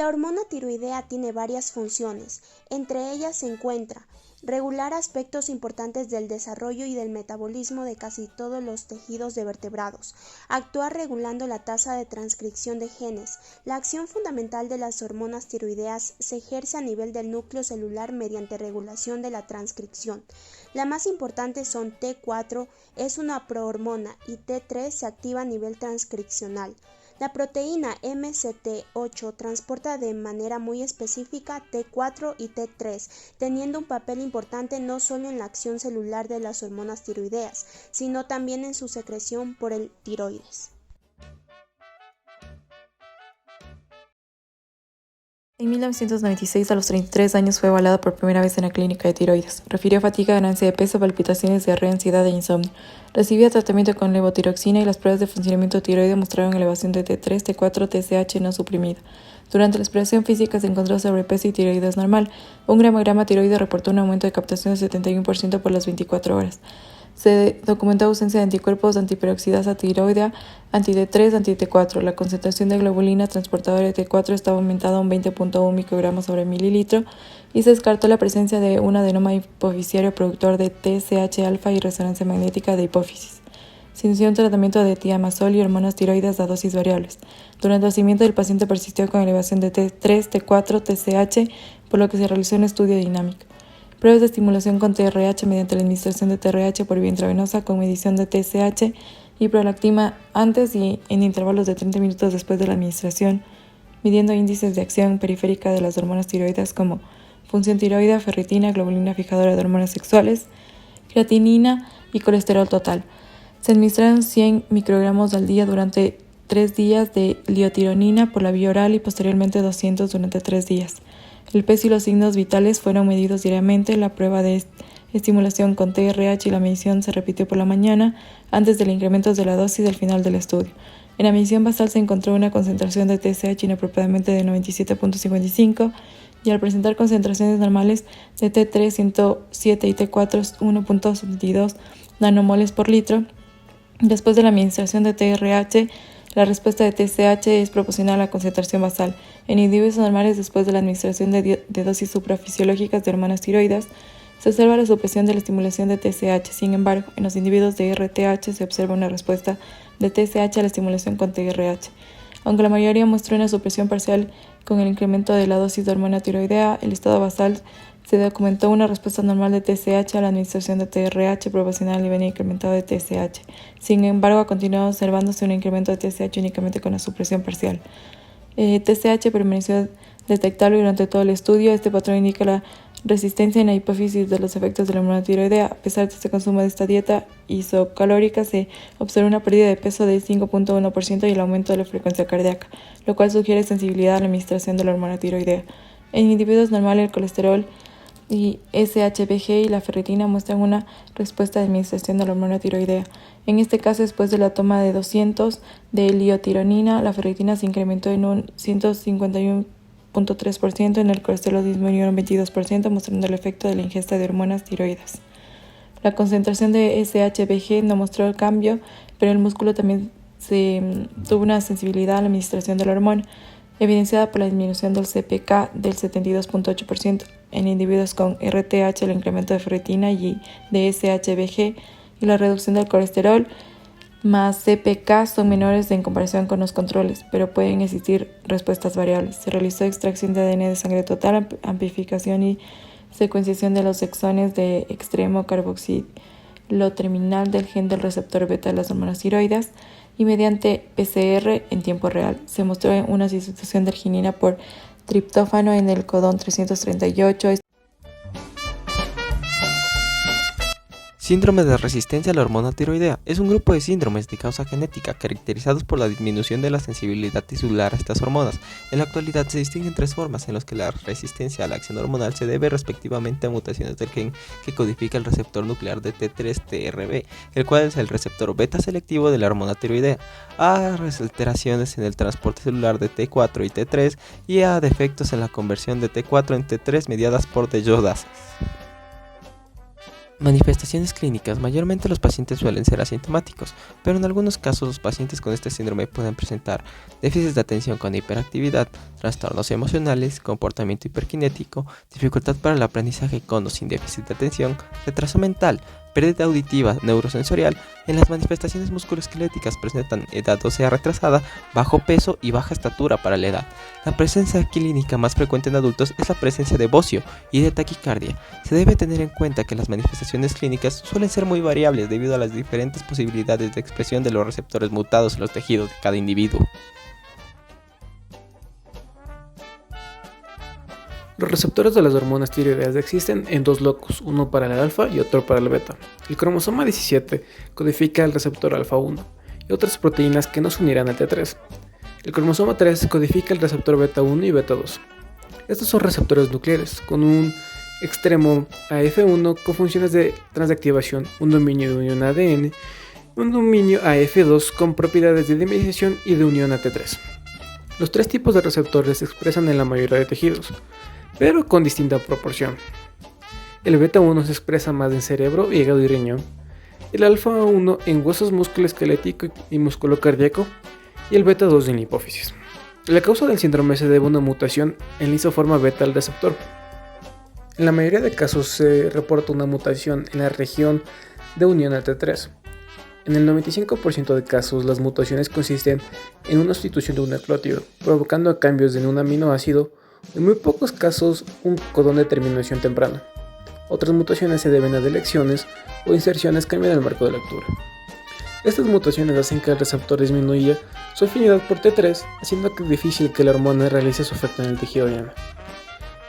La hormona tiroidea tiene varias funciones, entre ellas se encuentra regular aspectos importantes del desarrollo y del metabolismo de casi todos los tejidos de vertebrados, actuar regulando la tasa de transcripción de genes. La acción fundamental de las hormonas tiroideas se ejerce a nivel del núcleo celular mediante regulación de la transcripción. Las más importantes son T4, es una prohormona, y T3 se activa a nivel transcripcional. La proteína MCT8 transporta de manera muy específica T4 y T3, teniendo un papel importante no solo en la acción celular de las hormonas tiroideas, sino también en su secreción por el tiroides. En 1996, a los 33 años, fue evaluada por primera vez en la clínica de tiroides. Refirió fatiga, ganancia de peso, palpitaciones, diarrea, ansiedad e insomnio. Recibía tratamiento con levotiroxina y las pruebas de funcionamiento tiroide mostraron elevación de T3, T4, TSH no suprimida. Durante la exploración física se encontró sobrepeso y tiroides normal. Un gramograma tiroide reportó un aumento de captación de 71% por las 24 horas. Se documentó ausencia de anticuerpos antiperoxidasa tiroidea, anti-T3, anti-T4. La concentración de globulina transportadora de T4 estaba aumentada a un 20.1 microgramos sobre mililitro y se descartó la presencia de un adenoma hipofisiario productor de TSH-alfa y resonancia magnética de hipófisis. Se inició un tratamiento de tiamazol y hormonas tiroides a dosis variables. Durante el seguimiento, el paciente persistió con elevación de T3, T4, TSH, por lo que se realizó un estudio dinámico. Pruebas de estimulación con TRH mediante la administración de TRH por vía intravenosa con medición de TSH y prolactina antes y en intervalos de 30 minutos después de la administración, midiendo índices de acción periférica de las hormonas tiroides como función tiroidea, ferritina, globulina fijadora de hormonas sexuales, creatinina y colesterol total. Se administraron 100 microgramos al día durante 3 días de liotironina por la vía oral y posteriormente 200 durante 3 días. El peso y los signos vitales fueron medidos diariamente. La prueba de estimulación con TRH y la medición se repitió por la mañana antes del incremento de la dosis del final del estudio. En la medición basal se encontró una concentración de TSH inapropiadamente de 97.55 y al presentar concentraciones normales de T3 107 y T4 1.72 nanomoles por litro, después de la administración de TRH, la respuesta de TSH es proporcional a la concentración basal. En individuos normales, después de la administración de dosis suprafisiológicas de hormonas tiroides, se observa la supresión de la estimulación de TSH. Sin embargo, en los individuos de RTH se observa una respuesta de TSH a la estimulación con TRH. Aunque la mayoría mostró una supresión parcial con el incremento de la dosis de hormona tiroidea, el estado basal se documentó una respuesta normal de TSH a la administración de TRH proporcional al nivel incrementado de TSH. Sin embargo, ha continuado observándose un incremento de TSH únicamente con la supresión parcial. TSH permaneció detectable durante todo el estudio. Este patrón indica la resistencia en la hipófisis de los efectos de la hormona tiroidea. A pesar de este consumo de esta dieta isocalórica, se observó una pérdida de peso de 5.1% y el aumento de la frecuencia cardíaca, lo cual sugiere sensibilidad a la administración de la hormona tiroidea. En individuos normales, el colesterol y SHBG y la ferritina muestran una respuesta de administración de la hormona tiroidea. En este caso, después de la toma de 200 de liotironina, la ferritina se incrementó en un 151.3%, en el colesterol disminuyó en un 22%, mostrando el efecto de la ingesta de hormonas tiroides. La concentración de SHBG no mostró el cambio, pero el músculo también tuvo una sensibilidad a la administración de la hormona, evidenciada por la disminución del CPK del 72.8%. En individuos con RTH, el incremento de ferritina y de SHBG y la reducción del colesterol más CPK son menores en comparación con los controles, pero pueden existir respuestas variables. Se realizó extracción de ADN de sangre total, amplificación y secuenciación de los exones de extremo carboxiloterminal del gen del receptor beta de las hormonas tiroides y mediante PCR en tiempo real. Se mostró una sustitución de arginina por triptófano en el codón 338. Síndrome de resistencia a la hormona tiroidea es un grupo de síndromes de causa genética caracterizados por la disminución de la sensibilidad tisular a estas hormonas. En la actualidad se distinguen 3 formas en las que la resistencia a la acción hormonal se debe respectivamente a mutaciones del gen que codifica el receptor nuclear de T3-TRB, el cual es el receptor beta selectivo de la hormona tiroidea, a alteraciones en el transporte celular de T4 y T3 y a defectos en la conversión de T4 en T3 mediadas por deyodasas. Manifestaciones clínicas. Mayormente los pacientes suelen ser asintomáticos, pero en algunos casos los pacientes con este síndrome pueden presentar déficits de atención con hiperactividad, trastornos emocionales, comportamiento hiperkinético, dificultad para el aprendizaje con o sin déficit de atención, retraso mental, pérdida auditiva, neurosensorial. En las manifestaciones musculoesqueléticas presentan edad ósea retrasada, bajo peso y baja estatura para la edad. La presencia clínica más frecuente en adultos es la presencia de bocio y de taquicardia. Se debe tener en cuenta que las manifestaciones clínicas suelen ser muy variables debido a las diferentes posibilidades de expresión de los receptores mutados en los tejidos de cada individuo. Los receptores de las hormonas tiroideas existen en dos locus, uno para el alfa y otro para el beta. El cromosoma 17 codifica el receptor alfa 1 y otras proteínas que no se unirán al T3. El cromosoma 3 codifica el receptor beta 1 y beta 2. Estos son receptores nucleares, con un extremo AF1 con funciones de transactivación, un dominio de unión ADN, un dominio AF2 con propiedades de dimerización y de unión a T3. Los tres tipos de receptores se expresan en la mayoría de tejidos, pero con distinta proporción. El beta 1 se expresa más en cerebro, hígado y riñón, el alfa 1 en huesos musculoesquelético y músculo cardíaco, y el beta 2 en la hipófisis. La causa del síndrome se debe a una mutación en la isoforma beta del receptor. En la mayoría de casos se reporta una mutación en la región de unión a T3. En el 95% de casos, las mutaciones consisten en una sustitución de un nucleótido, provocando cambios en un aminoácido. En muy pocos casos, un codón de terminación temprana. Otras mutaciones se deben a delecciones o inserciones que cambian el marco de lectura. Estas mutaciones hacen que el receptor disminuya su afinidad por T3, haciendo que es difícil que la hormona realice su efecto en el tejido diana.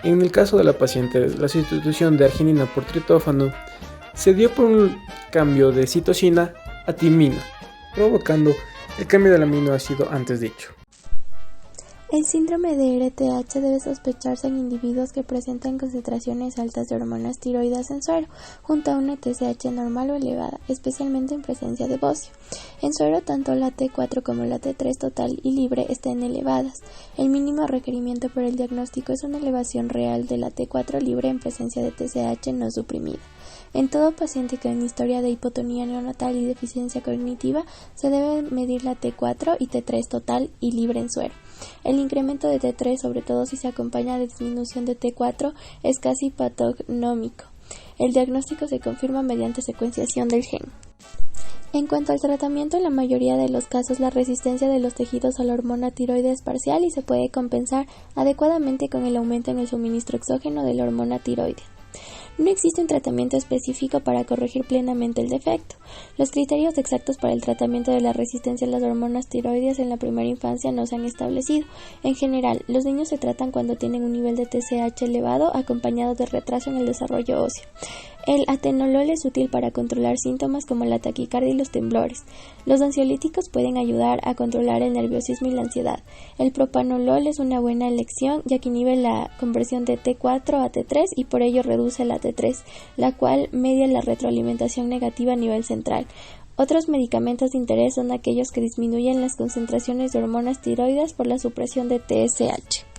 En el caso de la paciente, la sustitución de arginina por triptófano se dio por un cambio de citosina a timina, provocando el cambio del aminoácido antes dicho. El síndrome de RTH debe sospecharse en individuos que presentan concentraciones altas de hormonas tiroides en suero, junto a una TSH normal o elevada, especialmente en presencia de bocio. En suero, tanto la T4 como la T3 total y libre están elevadas. El mínimo requerimiento para el diagnóstico es una elevación real de la T4 libre en presencia de TSH no suprimida. En todo paciente con historia de hipotonía neonatal y deficiencia cognitiva, se debe medir la T4 y T3 total y libre en suero. El incremento de T3, sobre todo si se acompaña de disminución de T4, es casi patognómico. El diagnóstico se confirma mediante secuenciación del gen. En cuanto al tratamiento, en la mayoría de los casos la resistencia de los tejidos a la hormona tiroides es parcial y se puede compensar adecuadamente con el aumento en el suministro exógeno de la hormona tiroides. No existe un tratamiento específico para corregir plenamente el defecto. Los criterios exactos para el tratamiento de la resistencia a las hormonas tiroides en la primera infancia no se han establecido. En general, los niños se tratan cuando tienen un nivel de TSH elevado acompañado de retraso en el desarrollo óseo. El atenolol es útil para controlar síntomas como la taquicardia y los temblores. Los ansiolíticos pueden ayudar a controlar el nerviosismo y la ansiedad. El propanolol es una buena elección ya que inhibe la conversión de T4 a T3 y por ello reduce la T3, la cual media la retroalimentación negativa a nivel central. Otros medicamentos de interés son aquellos que disminuyen las concentraciones de hormonas tiroides por la supresión de TSH.